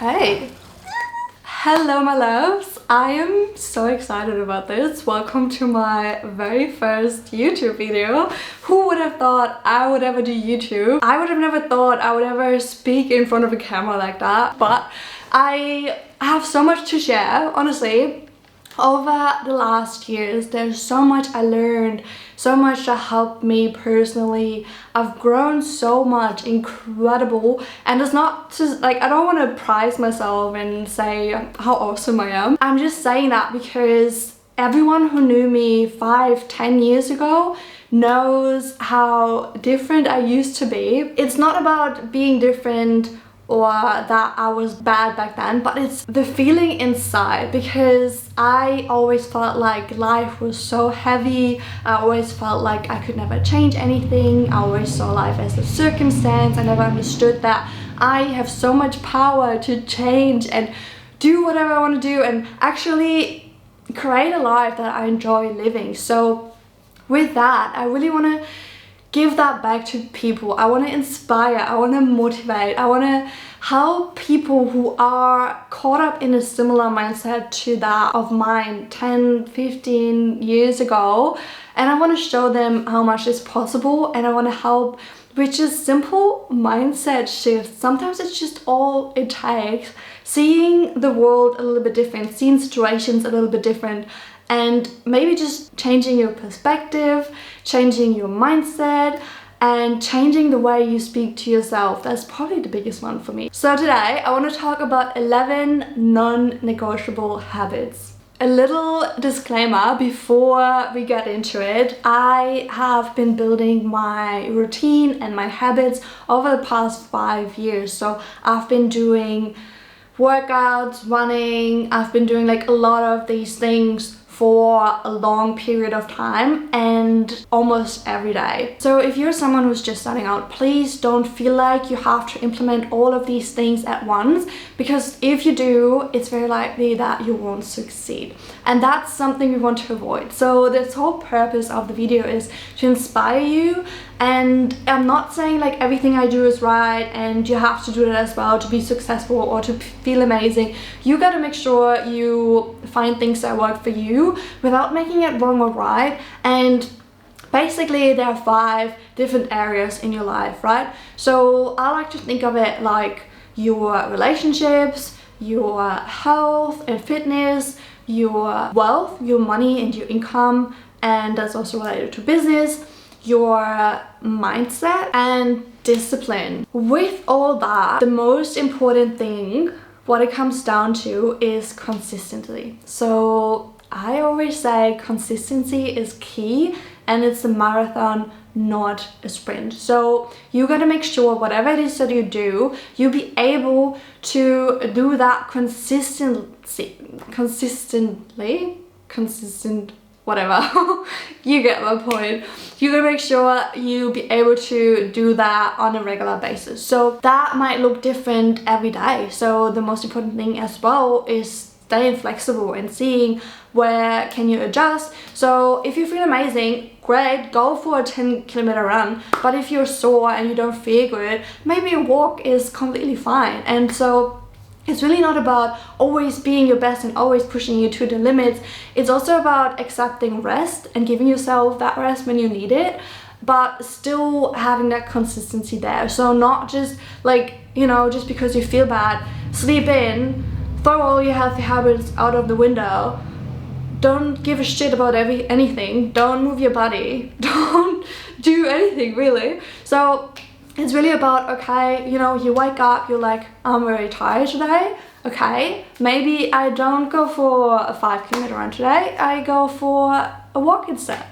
Okay. Hello my loves, I am so excited about this. Welcome to my very first YouTube video. Who would have thought I would ever do YouTube? I would have never thought I would ever speak in front of a camera like that, but I have so much to share, honestly. Over the last years, there's so much I learned, so much that helped me personally. I've grown so much, incredible. And it's not just like, I don't want to prize myself and say how awesome I am. I'm just saying that because everyone who knew me 5-10 years ago knows how different I used to be. It's not about being different or that I was bad back then, but it's the feeling inside, because I always felt like life was so heavy. I always felt like I could never change anything. I always saw life as a circumstance. I never understood that I have so much power to change and do whatever I want to do and actually create a life that I enjoy living. So with that, I really want to give that back to people. I want to inspire, I want to motivate, I want to help people who are caught up in a similar mindset to that of mine 10-15 years ago, and I want to show them how much is possible, and I want to help with just simple mindset shifts. Sometimes it's just all it takes, seeing the world a little bit different, seeing situations a little bit different, and maybe just changing your perspective, changing your mindset, and changing the way you speak to yourself. That's probably the biggest one for me. So today I want to talk about 11 non-negotiable habits. A little disclaimer before we get into it. I have been building my routine and my habits over the past 5 years. So I've been doing workouts, running, I've been doing like a lot of these things for a long period of time and almost every day. So if you're someone who's just starting out, please don't feel like you have to implement all of these things at once, because if you do, it's very likely that you won't succeed. And that's something we want to avoid. So this whole purpose of the video is to inspire you, and I'm not saying like everything I do is right and you have to do it as well to be successful or to feel amazing. You gotta make sure you find things that work for you without making it wrong or right. And basically there are 5 different areas in your life, right? So I like to think of it like your relationships, your health and fitness, your wealth, your money and your income, and that's also related to business, your mindset and discipline. With all that, the most important thing, what it comes down to, is consistency. So I always say consistency is key, and it's a marathon, not a sprint. So you gotta make sure whatever it is that you do, you'll be able to do that consistent, whatever. You get my point. You gotta make sure you be able to do that on a regular basis. So that might look different every day. So the most important thing as well is staying flexible and seeing where can you adjust. So if you feel amazing, great, go for a 10-kilometer run. But if you're sore and you don't feel good, maybe a walk is completely fine. And so it's really not about always being your best and always pushing you to the limits. It's also about accepting rest and giving yourself that rest when you need it, but still having that consistency there. So not just like, you know, just because you feel bad, sleep in, throw all your healthy habits out of the window, don't give a shit about anything, don't move your body, don't do anything really. So it's really about, okay, you know, you wake up, you're like, I'm very tired today. Okay, maybe I don't go for a 5-kilometer run today, I go for a walk instead.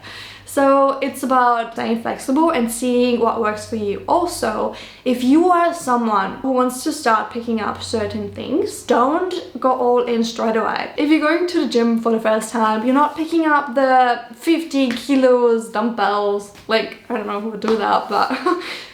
So it's about staying flexible and seeing what works for you. Also, if you are someone who wants to start picking up certain things, don't go all in straight away. If you're going to the gym for the first time, you're not picking up the 50 kilos dumbbells. Like, I don't know who would do that, but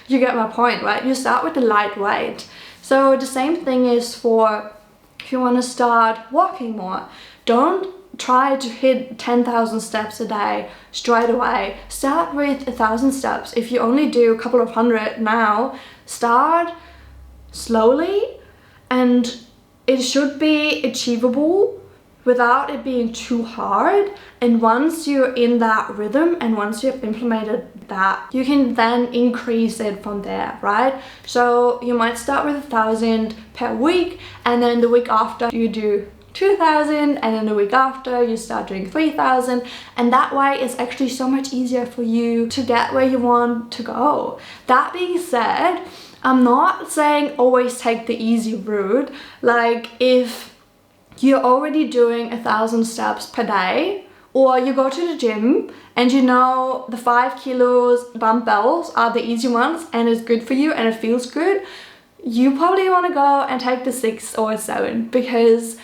you get my point, right? You start with the lightweight. So the same thing is for if you want to start walking more. Don't try to hit 10,000 steps a day straight away. Start with 1,000 steps. If you only do a couple of hundred now, start slowly and it should be achievable without it being too hard. And once you're in that rhythm and once you've implemented that, you can then increase it from there, right? So you might start with 1,000 per week, and then the week after you do 2,000, and then the week after you start doing 3,000, and that way it's actually so much easier for you to get where you want to go. That being said, I'm not saying always take the easy route. Like, if you're already doing 1,000 steps per day, or you go to the gym and you know the 5 kilos dumbbells are the easy ones and it's good for you and it feels good, you probably want to go and take the 6 or 7, because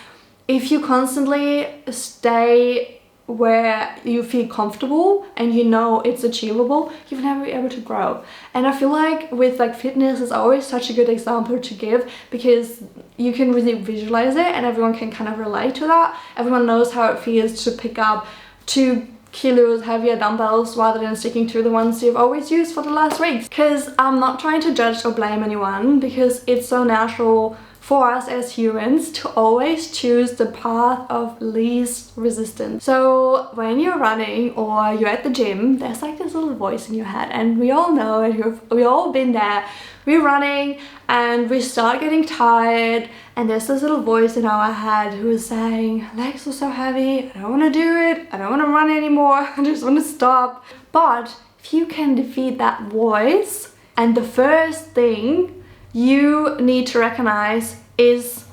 if you constantly stay where you feel comfortable and you know it's achievable, you'll never be able to grow. And I feel like with like fitness is always such a good example to give, because you can really visualize it and everyone can kind of relate to that. Everyone knows how it feels to pick up 2 kilos heavier dumbbells rather than sticking to the ones you've always used for the last weeks. Because I'm not trying to judge or blame anyone, because it's so natural for us as humans to always choose the path of least resistance. So when you're running or you're at the gym, there's like this little voice in your head, and we all know it, we've all been there. We're running and we start getting tired, and there's this little voice in our head who is saying, legs are so heavy, I don't want to do it, I don't want to run anymore, I just want to stop. But if you can defeat that voice, and the first thing you need to recognize is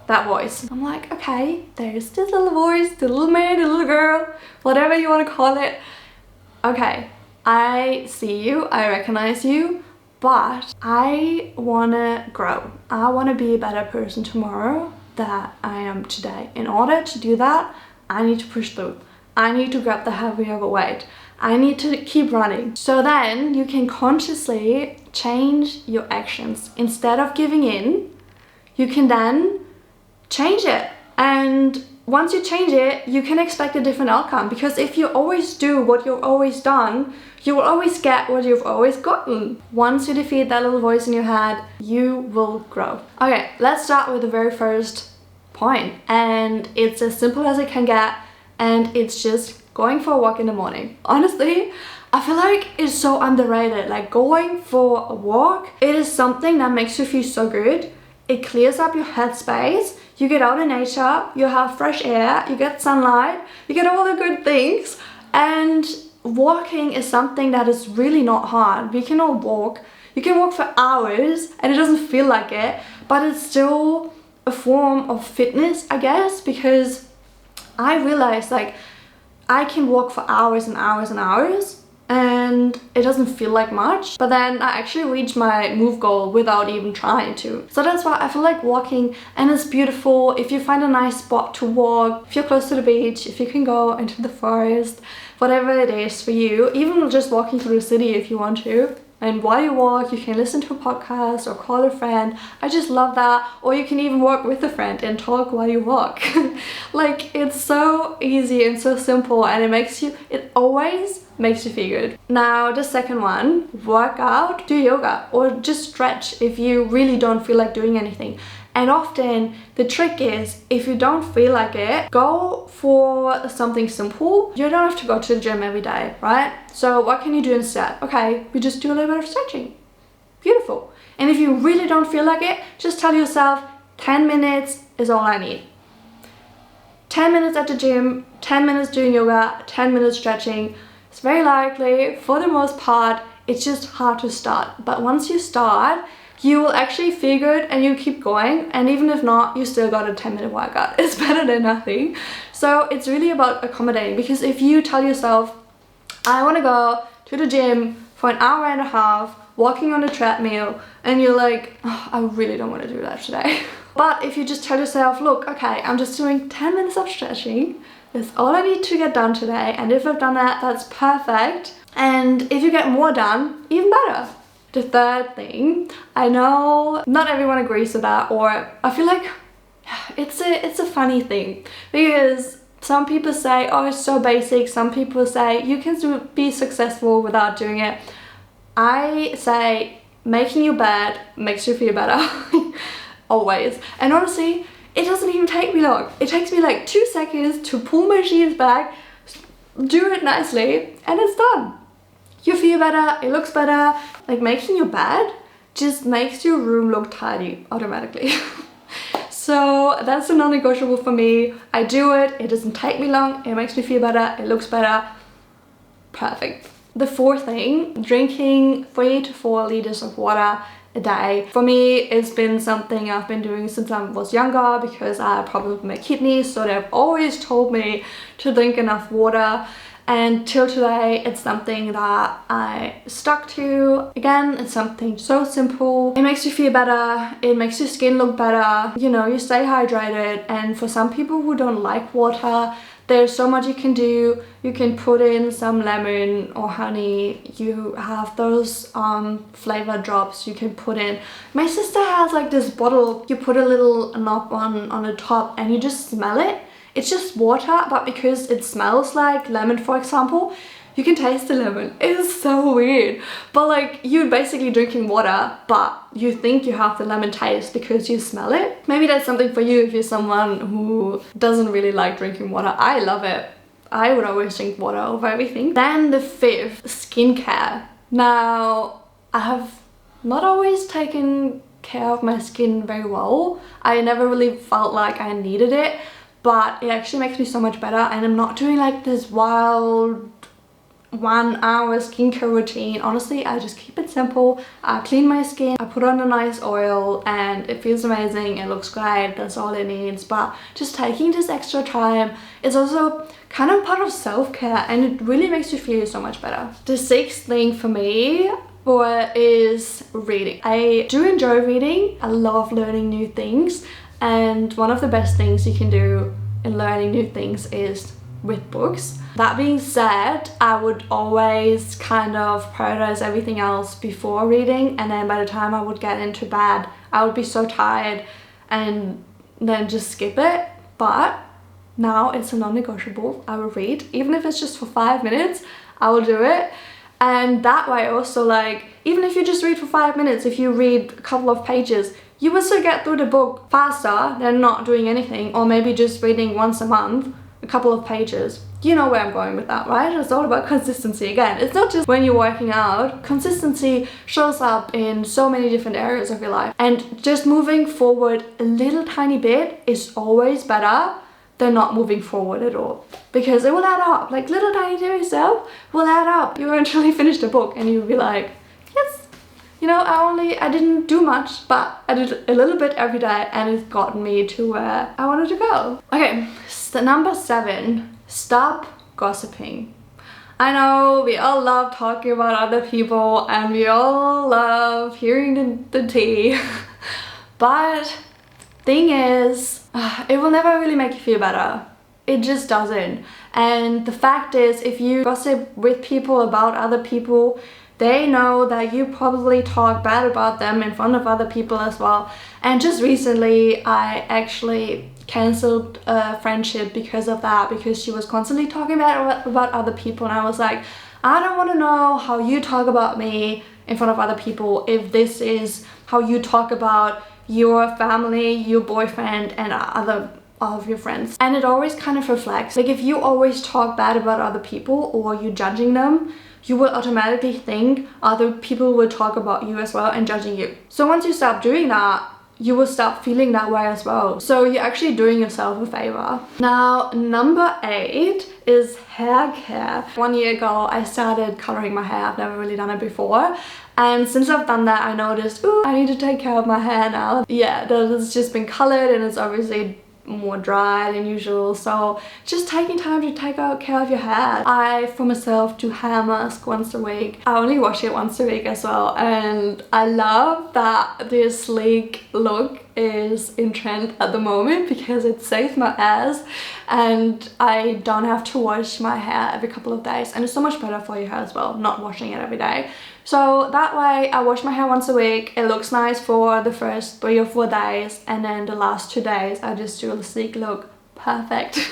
that voice. I'm like, okay, there's this little voice, the little man, the little girl, whatever you want to call it. Okay, I see you, I recognize you, but I want to grow. I want to be a better person tomorrow than I am today. In order to do that, I need to push through. I need to grab the heavier weight. I need to keep running. So then you can consciously change your actions. Instead of giving in, you can then change it. And once you change it, you can expect a different outcome. Because if you always do what you've always done, you will always get what you've always gotten. Once you defeat that little voice in your head, you will grow. Okay, let's start with the very first point. And it's as simple as it can get. And it's just going for a walk in the morning. Honestly, I feel like it's so underrated. Like, going for a walk, it is something that makes you feel so good. It clears up your headspace. You get out in nature, you have fresh air, you get sunlight, you get all the good things. And walking is something that is really not hard. We can all walk. You can walk for hours and it doesn't feel like it, but it's still a form of fitness, I guess, because I realized, like, I can walk for hours and hours and hours and it doesn't feel like much, but then I actually reach my move goal without even trying to. So that's why I feel like walking, and it's beautiful if you find a nice spot to walk, if you're close to the beach, if you can go into the forest, whatever it is for you, even just walking through the city if you want to. And while you walk, you can listen to a podcast or call a friend. I just love that. Or you can even walk with a friend and talk while you walk. Like, it's so easy and so simple, and it always makes you feel good. Now, the second one, work out, do yoga, or just stretch if you really don't feel like doing anything. And often the trick is, if you don't feel like it, go for something simple. You don't have to go to the gym every day, right? So what can you do instead? Okay, we just do a little bit of stretching. Beautiful. And if you really don't feel like it, just tell yourself 10 minutes is all I need. 10 minutes at the gym, 10 minutes doing yoga, 10 minutes stretching. It's very likely, for the most part, it's just hard to start. But once you start, you will actually feel good and you keep going, and even if not, you still got a 10-minute workout. It's better than nothing. So it's really about accommodating, because if you tell yourself, I want to go to the gym for an hour and a half, walking on a treadmill, and you're like, oh, I really don't want to do that today. But if you just tell yourself, look, okay, I'm just doing 10 minutes of stretching, that's all I need to get done today, and if I've done that, that's perfect. And if you get more done, even better. The third thing, I know not everyone agrees with that, or I feel like it's a funny thing, because some people say, oh, it's so basic. Some people say you can be successful without doing it. I say making your bed makes you feel better. Always. And honestly, It doesn't even take me long. It takes me like 2 seconds to pull my sheets back, do it nicely, and it's done. You feel better, it looks better. Like making your bed just makes your room look tidy automatically. So that's a non-negotiable for me. I do it, it doesn't take me long, it makes me feel better, it looks better. Perfect. The fourth thing, drinking 3 to 4 liters of water a day. For me, it's been something I've been doing since I was younger because I have problems with my kidneys, so they've always told me to drink enough water. And till today, it's something that I stuck to. Again, it's something so simple. It makes you feel better. It makes your skin look better. You know, you stay hydrated. And for some people who don't like water, there's so much you can do. You can put in some lemon or honey. You have those flavor drops you can put in. My sister has like this bottle. You put a little knob on the top and you just smell it. It's just water, but because it smells like lemon, for example, you can taste the lemon. It is so weird. But like, you're basically drinking water, but you think you have the lemon taste because you smell it. Maybe that's something for you if you're someone who doesn't really like drinking water. I love it. I would always drink water over everything. Then the fifth, skincare. Now, I have not always taken care of my skin very well. I never really felt like I needed it, but it actually makes me so much better, and I'm not doing like this wild 1 hour skincare routine. Honestly, I just keep it simple. I clean my skin, I put on a nice oil, and it feels amazing, it looks great, that's all it needs. But just taking this extra time is also kind of part of self-care, and it really makes you feel so much better. The sixth thing for me is reading. I do enjoy reading. I love learning new things. And one of the best things you can do in learning new things is with books. That being said, I would always kind of prioritize everything else before reading, and then by the time I would get into bed, I would be so tired and then just skip it. But now it's a non-negotiable. I will read, even if it's just for 5 minutes, I will do it. And that way also, like, even if you just read for 5 minutes, if you read a couple of pages, you will still get through the book faster than not doing anything, or maybe just reading once a month a couple of pages. You know where I'm going with that, right? It's all about consistency. Again, it's not just when you're working out. Consistency shows up in so many different areas of your life, and just moving forward a little tiny bit is always better than not moving forward at all, because it will add up. Like, little tiny to yourself will add up. You eventually finish the book and you'll be like, yes, you know, I didn't do much, but I did a little bit every day, and it's gotten me to where I wanted to go. Okay, so number 7, stop gossiping. I know we all love talking about other people, and we all love hearing the tea, but thing is, it will never really make you feel better. It just doesn't. And the fact is, if you gossip with people about other people, they know that you probably talk bad about them in front of other people as well. And just recently, I actually cancelled a friendship because of that, because she was constantly talking bad about other people, and I was like, I don't want to know how you talk about me in front of other people if this is how you talk about your family, your boyfriend, and other of your friends. And it always kind of reflects, like, if you always talk bad about other people or you're judging them, you will automatically think other people will talk about you as well and judging you. So once you stop doing that, you will stop feeling that way as well. So you're actually doing yourself a favor. Now, number 8 is hair care. 1 year ago, I started coloring my hair. I've never really done it before. And since I've done that, I noticed, ooh, I need to take care of my hair now. Yeah, it's just been colored, and it's obviously more dry than usual, so just taking time to take care of your hair. I, for myself, do hair mask once a week. I only wash it once a week as well, and I love that this sleek look is in trend at the moment because it saves my ass, and I don't have to wash my hair every couple of days, and it's so much better for your hair as well, not washing it every day. So that way, I wash my hair once a week. It looks nice for the first 3 or 4 days, and then the last 2 days I just do a sleek look. Perfect.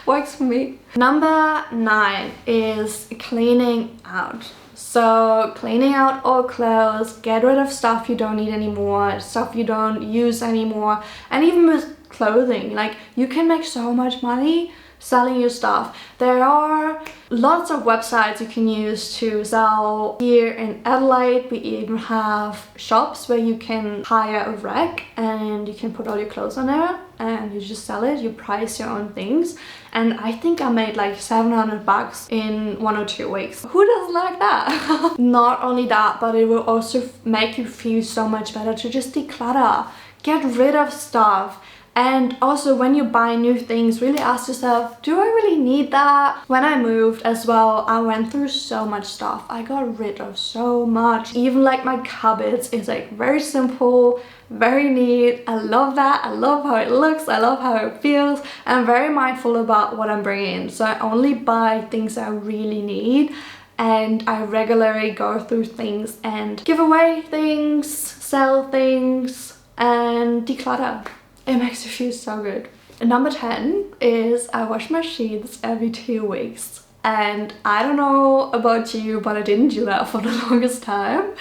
Works for me. Number 9 is cleaning out. So cleaning out old clothes, get rid of stuff you don't need anymore, stuff you don't use anymore. And even with clothing, like, you can make so much money selling your stuff. There are lots of websites you can use to sell. Here in Adelaide, we even have shops where you can hire a rack and you can put all your clothes on there and you just sell it. You price your own things, and I think I made like 700 bucks in 1 or 2 weeks. Who doesn't like that? Not only that, but it will also make you feel so much better to just declutter, get rid of stuff. And also, when you buy new things, really ask yourself, do I really need that? When I moved as well, I went through so much stuff. I got rid of so much. Even like my cupboards is like very simple, very neat. I love that. I love how it looks. I love how it feels. I'm very mindful about what I'm bringing in. So I only buy things I really need. And I regularly go through things and give away things, sell things, and declutter. It makes you feel so good. Number 10 is I wash my sheets every 2 weeks. And I don't know about you, but I didn't do that for the longest time.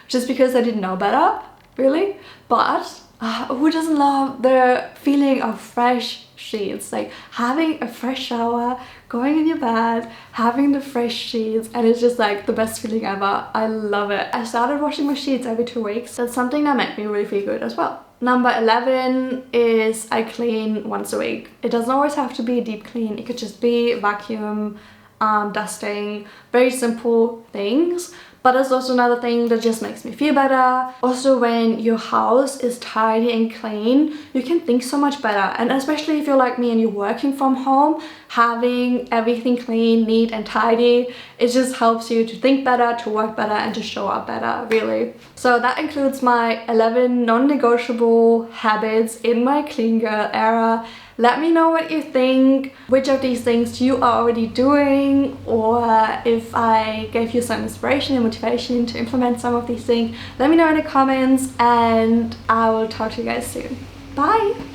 Just because I didn't know better, really. But who doesn't love the feeling of fresh sheets? Like having a fresh shower, going in your bed, having the fresh sheets, and it's just like the best feeling ever. I love it. I started washing my sheets every 2 weeks. That's something that made me really feel good as well. Number 11 is I clean once a week. It doesn't always have to be a deep clean. It could just be vacuum, dusting, very simple things. But that's also another thing that just makes me feel better. Also, when your house is tidy and clean, you can think so much better. And especially if you're like me and you're working from home, having everything clean, neat and tidy, it just helps you to think better, to work better, and to show up better, really. So that includes my 11 non-negotiable habits in my clean girl era. Let me know what you think, which of these things you are already doing, or if I gave you some inspiration and motivation to implement some of these things. Let me know in the comments, and I will talk to you guys soon. Bye!